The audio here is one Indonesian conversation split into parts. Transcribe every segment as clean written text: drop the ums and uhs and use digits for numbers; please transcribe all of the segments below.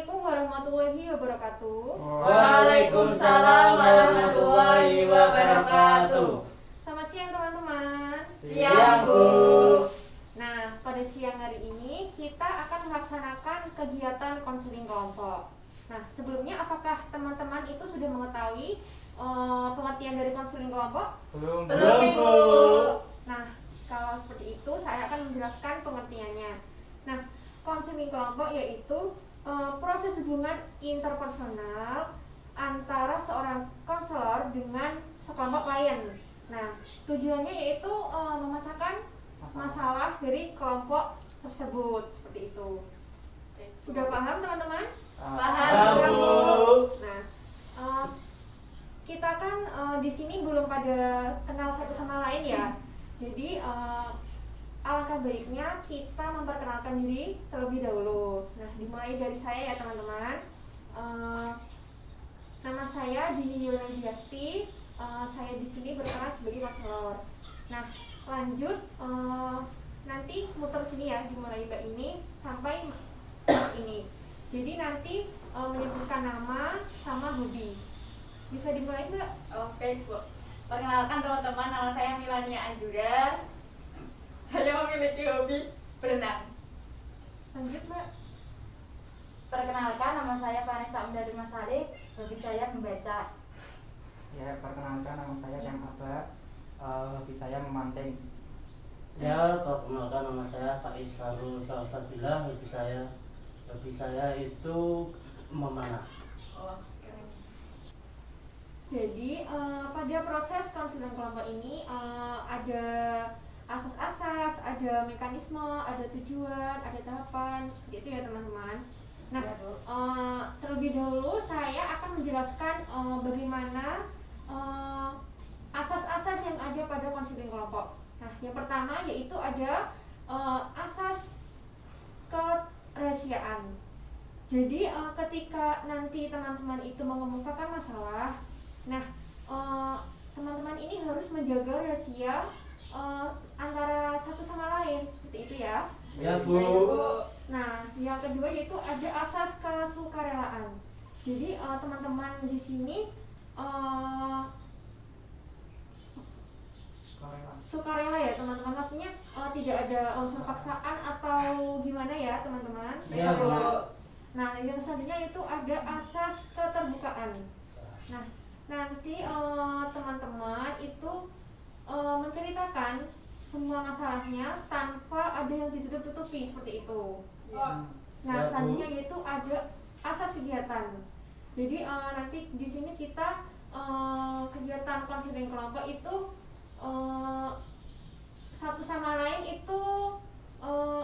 Assalamualaikum warahmatullahi wabarakatuh. Waalaikumsalam warahmatullahi wabarakatuh. Selamat siang teman-teman. Siang, Bu. Nah, pada siang hari ini kita akan melaksanakan kegiatan konseling kelompok. Nah, sebelumnya apakah teman-teman itu sudah mengetahui pengertian dari konseling kelompok? Belum, Bu. Bu. Nah, kalau seperti itu saya akan menjelaskan pengertiannya. Nah, konseling kelompok yaitu proses hubungan interpersonal antara seorang konselor dengan sekelompok klien. Nah, tujuannya yaitu memecahkan masalah dari kelompok tersebut, seperti itu. Sudah paham teman-teman? Paham, Bu. Nah, kita kan di sini belum pada kenal satu sama lain ya. Jadi alangkah baiknya kita memperkenalkan diri terlebih dahulu. Nah, dimulai dari saya ya teman-teman. Nama saya Dini Yulianti. Saya di sini berperan sebagai konselor. Nah, lanjut nanti muter sini ya, dimulai Mbak ini sampai ini. Jadi nanti menyebutkan nama sama hobi. Bisa dimulai Mbak? Oke, Bu. Perkenalkan teman-teman, nama saya Milania Anjura. Saya memiliki hobi berenang. Lanjut Mbak. Perkenalkan, nama saya Vanessa Umdari Masalik. Hobi saya membaca. Ya, perkenalkan nama saya Syam Abba. Hobi saya memancing. Ya, perkenalkan nama saya Faiz Farul Salsabila. Hobi saya itu memanah. Oh, keren. Jadi pada proses konseling kelompok ini ada asas-asas, ada mekanisme, ada tujuan, ada tahapan, seperti itu ya teman-teman. Nah, Ya, Bu. terlebih dahulu saya akan menjelaskan bagaimana asas-asas yang ada pada konseling kelompok. Nah, yang pertama yaitu ada asas kerahasiaan. Jadi ketika nanti teman-teman itu mengemukakan masalah, nah teman-teman ini harus menjaga rahasia antara satu sama lain, seperti itu ya. Ya, Baik, Bu. Bu. Nah, yang kedua yaitu ada asas kesukarelaan. Jadi teman-teman di sini sukarela ya teman-teman, maksudnya tidak ada unsur paksaan atau gimana ya teman-teman. Ya, Bu. Nah, yang selanjutnya itu ada asas keterbukaan. Nah, nanti teman-teman itu menceritakan semua masalahnya tanpa ada yang ditutup-tutupi, seperti itu. Nah, Ya, Bu. selanjutnya yaitu ada asas kegiatan. Jadi nanti di sini kita kegiatan konseling kelompok itu satu sama lain itu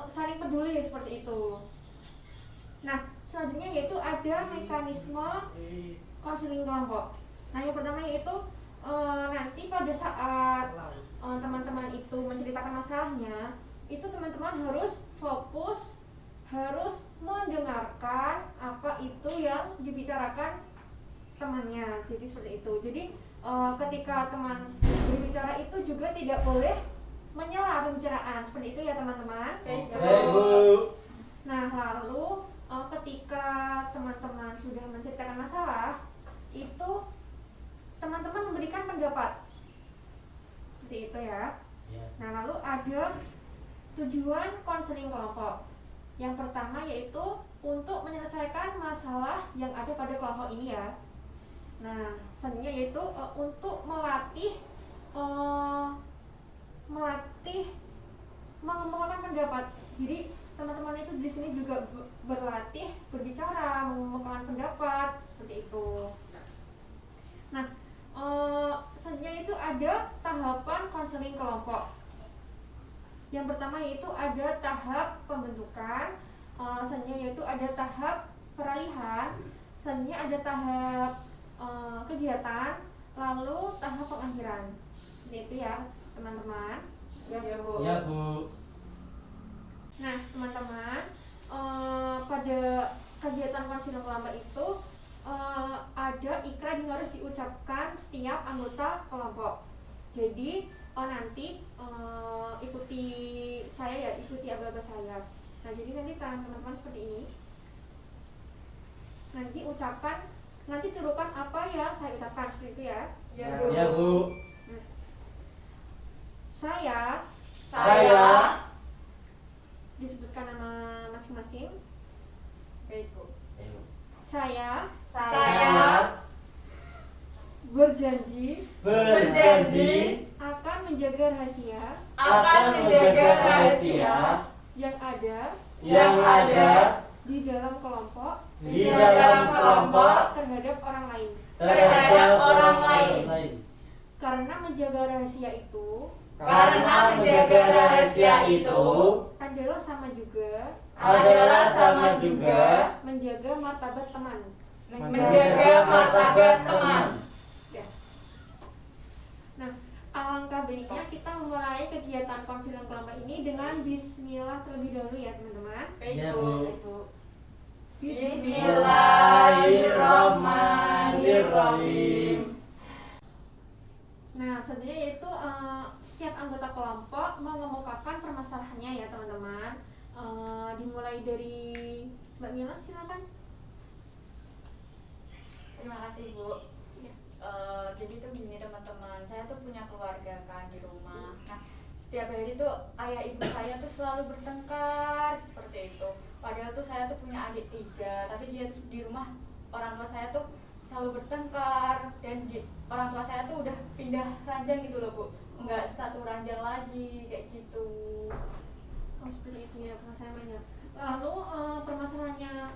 saling peduli, seperti itu. Nah, selanjutnya yaitu ada mekanisme konseling kelompok. Nah, yang pertama yaitu nanti pada saat teman-teman itu menceritakan masalahnya, itu teman-teman harus fokus, harus mendengarkan apa itu yang dibicarakan temannya. Jadi seperti itu. Jadi ketika teman berbicara itu juga tidak boleh menyela pembicaraan, seperti itu ya teman-teman. Baik, Baik, Bu. Nah, lalu ketika teman-teman sudah menceritakan masalah, itu teman-teman memberikan pendapat, seperti itu ya. Ya. Nah, lalu ada tujuan konseling kelompok. Yang pertama yaitu untuk menyelesaikan masalah yang ada pada kelompok ini ya. Nah, selanjutnya yaitu untuk melatih mengemukakan pendapat. Jadi teman-teman itu di sini juga berlatih berbicara, mengemukakan pendapat, seperti itu. Nah, selanjutnya itu ada tahapan konseling kelompok. Yang pertama yaitu ada tahap pembentukan, selanjutnya yaitu ada tahap peralihan, selanjutnya ada tahap kegiatan, lalu tahap pengakhiran. Seperti itu ya teman-teman. Ya, Bu. Ya, Bu. Nah teman-teman, pada kegiatan konseling kelompok itu ada ikrar yang harus diucapkan setiap anggota kelompok. Jadi nanti ikuti saya ya, ikuti aba-aba saya. Nah, jadi nanti teman-teman seperti ini. ucapkan, nanti tirukan apa yang saya ucapkan seperti itu ya. Ya, Ya Bu. Saya disebutkan nama masing-masing. Baik, Bu. Ayo. Saya berjanji akan menjaga rahasia yang ada di dalam kelompok terhadap orang lain. Karena menjaga rahasia itu adalah sama juga menjaga martabat teman. Ya. Nah, alangkah baiknya kita memulai kegiatan konseling kelompok ini dengan bismillah terlebih dahulu ya teman-teman. Baik, Ya, Bu. Bu. Baik, Bu. Bismillahirrahmanirrahim. Nah, selanjutnya yaitu setiap anggota kelompok mengemukakan permasalahannya ya teman-teman. Dimulai dari Mbak Mila, silakan. Terima kasih, Bu. Ya. Jadi tuh gini teman-teman, saya tuh punya keluarga kan di rumah. Nah, setiap hari tuh ayah ibu saya tuh selalu bertengkar seperti itu. Padahal tuh saya tuh punya adik 3, tapi dia di rumah orang tua saya tuh selalu bertengkar, dan orang tua saya tuh udah pindah ranjang gitu loh, Bu. Enggak satu ranjang lagi kayak gitu. Oh, seperti itu ya permasalahannya. Lalu permasalahannya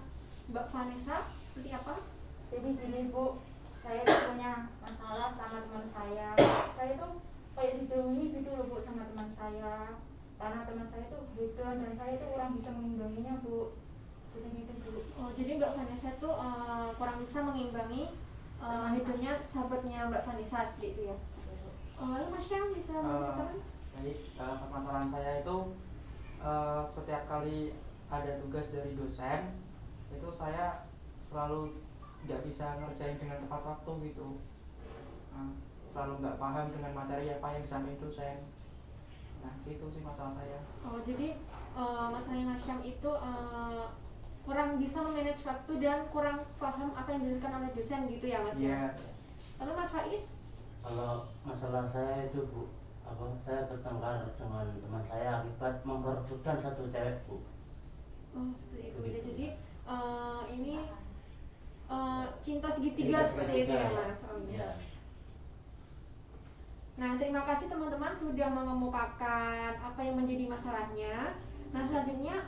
Mbak Vanessa seperti apa? Jadi gini Bu, saya tuh punya masalah sama teman saya. Saya tuh kayak dijauhi gitu loh Bu sama teman saya, karena teman saya tuh beda dan saya tuh kurang bisa mengimbanginya Bu. Jadi gitu Bu. Oh, jadi Mbak Vanessa tuh kurang bisa mengimbangi hidupnya sahabatnya Mbak Vanessa seperti itu ya. Lalu Mas Syam bisa menceritakan? Baik, permasalahan saya itu setiap kali ada tugas dari dosen itu saya selalu nggak bisa ngerjain dengan tepat waktu gitu. Selalu nggak paham dengan materi apa yang disampaikan dosen. Nah, itu sih masalah saya. Oh, jadi masalahnya Mas Syam itu kurang bisa memanage waktu dan kurang paham apa yang dijelaskan oleh dosen gitu ya Mas ya. Lalu Mas Faiz? Kalau masalah saya itu Bu, saya bertengkar dengan teman saya akibat memperebutkan satu cewek Bu. Oh, seperti itu. Jadi ini cinta segitiga seperti itu ya Mas. Oh, iya. Nah, terima kasih teman-teman sudah mengemukakan apa yang menjadi masalahnya. Nah, selanjutnya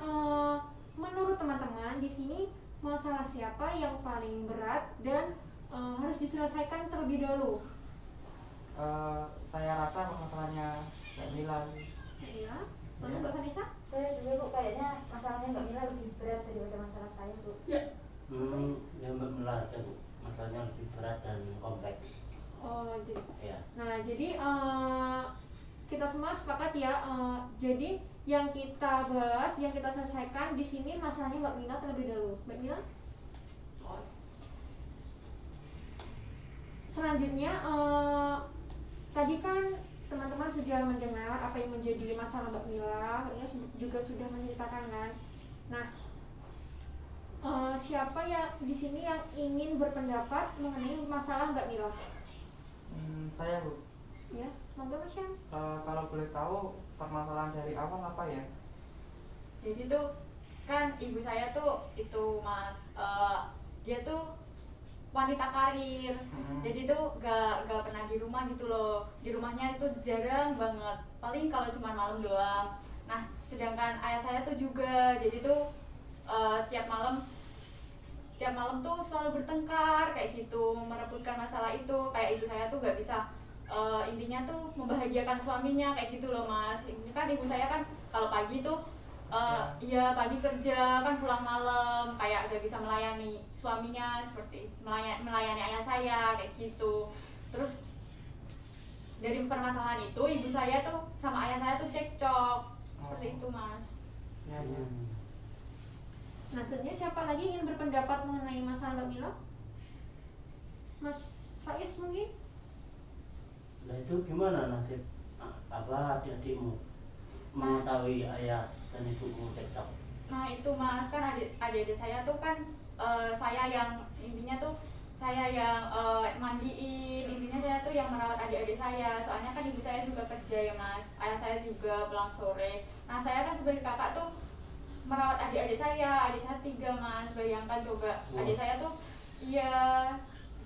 menurut teman-teman di sini masalah siapa yang paling berat dan harus diselesaikan terlebih dahulu? Saya rasa masalahnya Mbak Mila. Ya. Lalu Mbak Vanessa? Saya juga Bu, kayaknya masalahnya Mbak Mila lebih berat daripada masalah saya Bu. Ya Mbak Mila aja Bu, masalahnya lebih berat dan kompleks. Oh, jadi. Ya. Nah, jadi kita semua sepakat ya. Jadi yang kita bahas, yang kita selesaikan di sini masalahnya Mbak Mila terlebih dahulu. Mbak Mila? Selanjutnya tadi kan teman-teman sudah mendengar apa yang menjadi masalah Mbak Mila, Mbak Mila juga sudah menceritakan kan. Nah, siapa yang di sini yang ingin berpendapat mengenai masalah Mbak Mila? Saya Bu. Ya, monggo Mas Syam. Kalau boleh tahu permasalahan dari awal apa ya? Jadi tuh kan ibu saya tuh itu Mas, dia tuh wanita karir. Jadi tuh gak pernah di rumah gitu loh. Di rumahnya itu jarang banget, paling kalau cuma malam doang. Nah, sedangkan ayah saya tuh juga, jadi tuh tiap malam tuh selalu bertengkar kayak gitu, merebutkan masalah itu. Kayak ibu saya tuh gak bisa intinya tuh membahagiakan suaminya kayak gitu loh Mas. Ini kan ibu saya kan kalau pagi tuh ya pagi kerja kan, pulang malam kayak gak bisa melayani suaminya, seperti melayani ayah saya kayak gitu. Terus dari permasalahan itu ibu saya tuh sama ayah saya tuh cekcok seperti itu Mas. Ya. Nah, selanjutnya siapa lagi ingin berpendapat mengenai masalah Mbak Mila? Mas Faiz mungkin? Nah, itu gimana nasib adik-adikmu mengetahui ayah dan ibumu cekcok? Nah itu mas, kan adik-adik saya tuh kan saya yang intinya tuh saya yang mandiin, intinya saya tuh yang merawat adik-adik saya. Soalnya kan ibu saya juga kerja ya mas, ayah saya juga pulang sore. Nah saya kan sebagai kakak tuh merawat adik-adik saya, adik saya 3 mas. Bayangkan coba, adik saya tuh iya,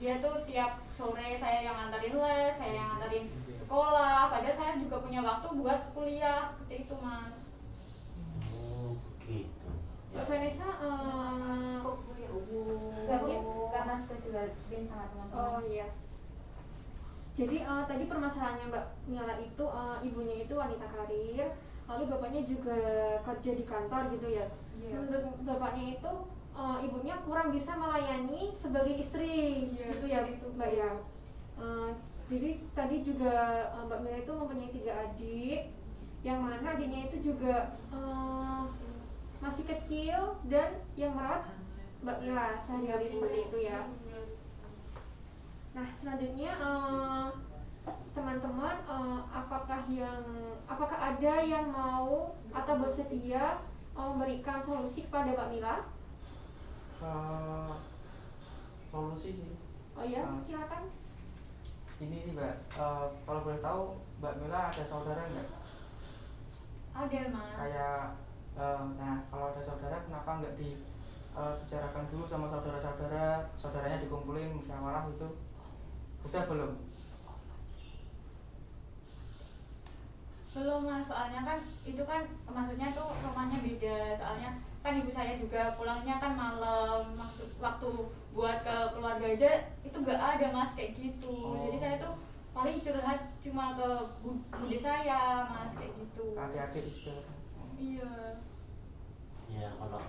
dia tuh tiap sore saya yang nganterin les, saya yang nganterin sekolah, padahal saya juga punya waktu buat kuliah, seperti itu mas. Oh begitu. Mbak Vanessa Mungkin karena sudah dilatih sama teman-teman. oh iya. Jadi tadi permasalahannya Mbak Mila itu ibunya itu wanita karir, lalu bapaknya juga kerja di kantor gitu ya. Iya. Menurut bapaknya itu ibunya kurang bisa melayani sebagai istri, Iya, gitu ya itu. Mbak ya. Jadi tadi juga Mbak Mila itu mempunyai 3 adik, yang mana adiknya itu juga masih kecil dan yang merawat Mbak Mila sehari-hari seperti itu ya. Nah selanjutnya teman-teman apakah ada yang mau atau bersedia memberikan solusi kepada Mbak Mila? Solusi sih. Oh ya, silakan. Ini sih Mbak, kalau boleh tahu Mbak Mila ada saudara nggak? Ada mas. Nah kalau ada saudara kenapa nggak dibicarakan dulu sama saudaranya dikumpulin musyawarah itu? Udah belum? Belum mas, soalnya kan itu kan maksudnya tuh rumahnya beda. Soalnya kan ibu saya juga pulangnya kan malam, maksud waktu buat ke keluarga aja itu gak ada mas kayak gitu. Jadi saya tuh paling curhat cuma ke bude saya mas kayak gitu. Adik-adik juga. Iya. Ya kalau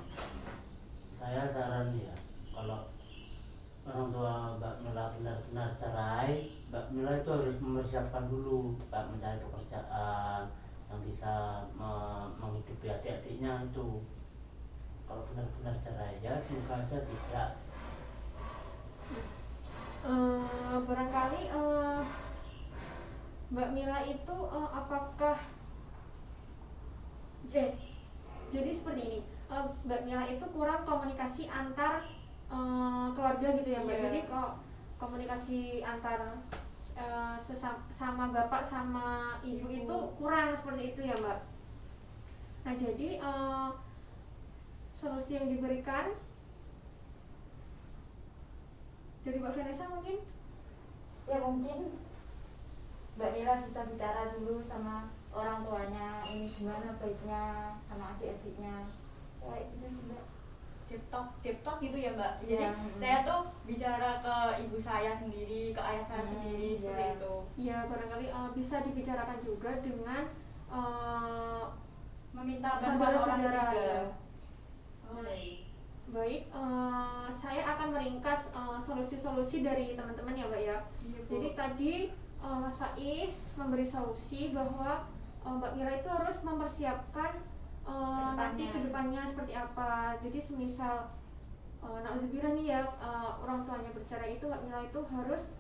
saya saran ya, kalau orang tua Mbak Mila benar-benar cerai, Mbak Mila itu harus mempersiapkan dulu, Mbak mencari pekerjaan yang bisa menghidupi adik-adiknya itu. Kalau benar-benar cerai ya semoga aja tidak. Barangkali Mbak Mila itu apakah jadi seperti ini, Mbak Mila itu kurang komunikasi antar keluarga gitu ya Mbak. Iya. Jadi komunikasi antar sama bapak sama ibu itu kurang seperti itu ya Mbak. Nah jadi solusi yang diberikan dari Mbak Vanessa mungkin? Ya mungkin Mbak Mila bisa bicara dulu sama orang tuanya, ini gimana baiknya sama adik-adiknya. Ya itu sih Mbak. Deep talk gitu ya mbak. Jadi Iya. saya tuh bicara ke ibu saya sendiri, ke ayah saya sendiri, seperti Iya. itu. Ya barangkali bisa dibicarakan juga dengan Meminta bantuan orang saudara-saudara ketiga. ya. Oh, baik. Baik, saya akan meringkas solusi-solusi dari teman-teman ya Mbak ya. Iya, Bu. Jadi tadi Mas Faiz memberi solusi bahwa Mbak Mira itu harus mempersiapkan nanti kedepannya seperti apa. Jadi semisal naudzubillah nih ya orang tuanya bercerai itu Mbak Mira itu harus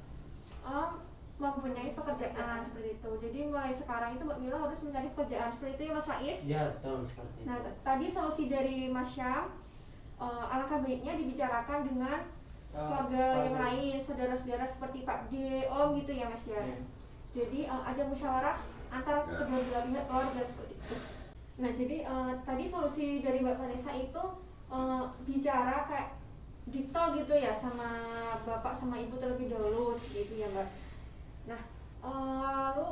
mempunyai pekerjaan seperti itu. Jadi mulai sekarang itu Mbak Mila harus mencari pekerjaan seperti itu ya Mas Faiz. Ya betul seperti itu. Nah tadi solusi dari Mas Syam, alangkah baiknya dibicarakan dengan keluarga yang lain, saudara-saudara seperti Pak D, Om gitu ya Mas ya. Jadi ada musyawarah antara kedua belah pihak keluarga seperti itu. Nah jadi tadi solusi dari Mbak Vanessa itu bicara kayak detail gitu ya sama bapak sama ibu terlebih dahulu seperti itu ya Mbak. Nah lalu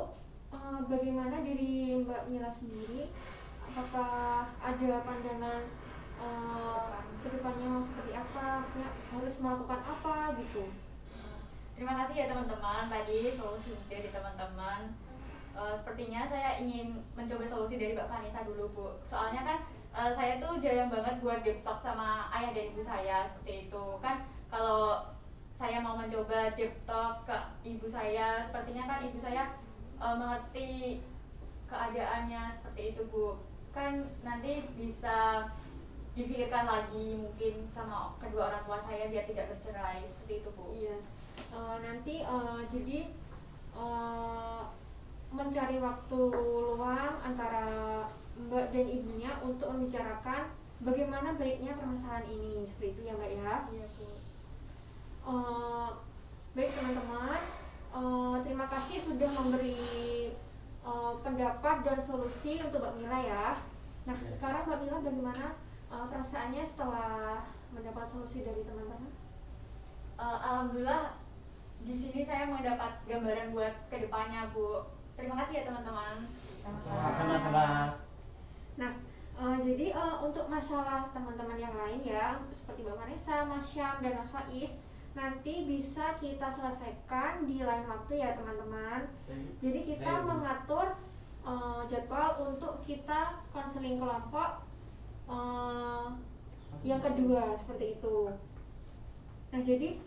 bagaimana diri Mbak Mila sendiri? Apakah ada pandangan kedepannya mau seperti apa? Maksudnya harus melakukan apa gitu? Terima kasih ya teman-teman, tadi solusi dari teman-teman. Sepertinya saya ingin mencoba solusi dari Mbak Vanessa dulu Bu. Soalnya kan saya tuh jarang banget buat deep talk sama ayah dan ibu saya seperti itu. Kan kalau saya mau mencoba deep talk ke ibu saya, sepertinya kan ibu saya mengerti keadaannya seperti itu Bu. Kan nanti bisa dipikirkan lagi mungkin sama kedua orang tua saya biar tidak bercerai seperti itu Bu. Iya. Nanti jadi mencari waktu luang antara Mbak dan ibunya untuk membicarakan bagaimana baiknya permasalahan ini, seperti itu ya Mbak ya. Iya Bu. Baik teman-teman, terima kasih sudah memberi pendapat dan solusi untuk Mbak Mila ya. Nah Ya. sekarang Mbak Mila bagaimana perasaannya setelah mendapat solusi dari teman-teman? Alhamdulillah di sini saya mendapat gambaran buat kedepannya Bu. Terima kasih ya teman-teman. Sama-sama. Nah, jadi untuk masalah teman-teman yang lain ya, seperti Mbak Vanessa, Mas Syam, dan Mas Faiz, nanti bisa kita selesaikan di lain waktu ya teman-teman. Jadi kita mengatur jadwal untuk kita konseling kelompok yang kedua, seperti itu. Nah, jadi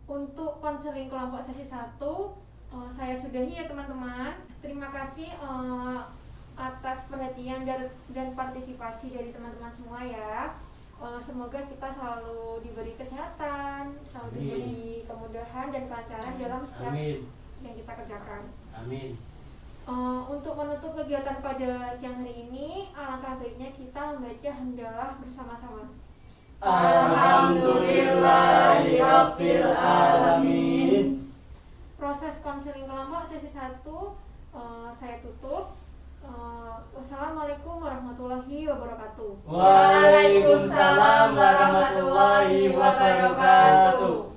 untuk konseling kelompok sesi 1 saya sudahi ya teman-teman. Terima kasih atas perhatian dan partisipasi dari teman-teman semua ya. Semoga kita selalu diberi kesehatan, selalu Amin. diberi kemudahan dan kelancaran dalam setiap Amin. yang kita kerjakan. Amin. Untuk menutup kegiatan pada siang hari ini, alangkah baiknya kita membaca hamdalah bersama-sama. Alhamdulillahirabbil alamin. Proses konseling kelompok sesi 1 saya tutup. Wassalamualaikum warahmatullahi wabarakatuh. Waalaikumsalam warahmatullahi wabarakatuh.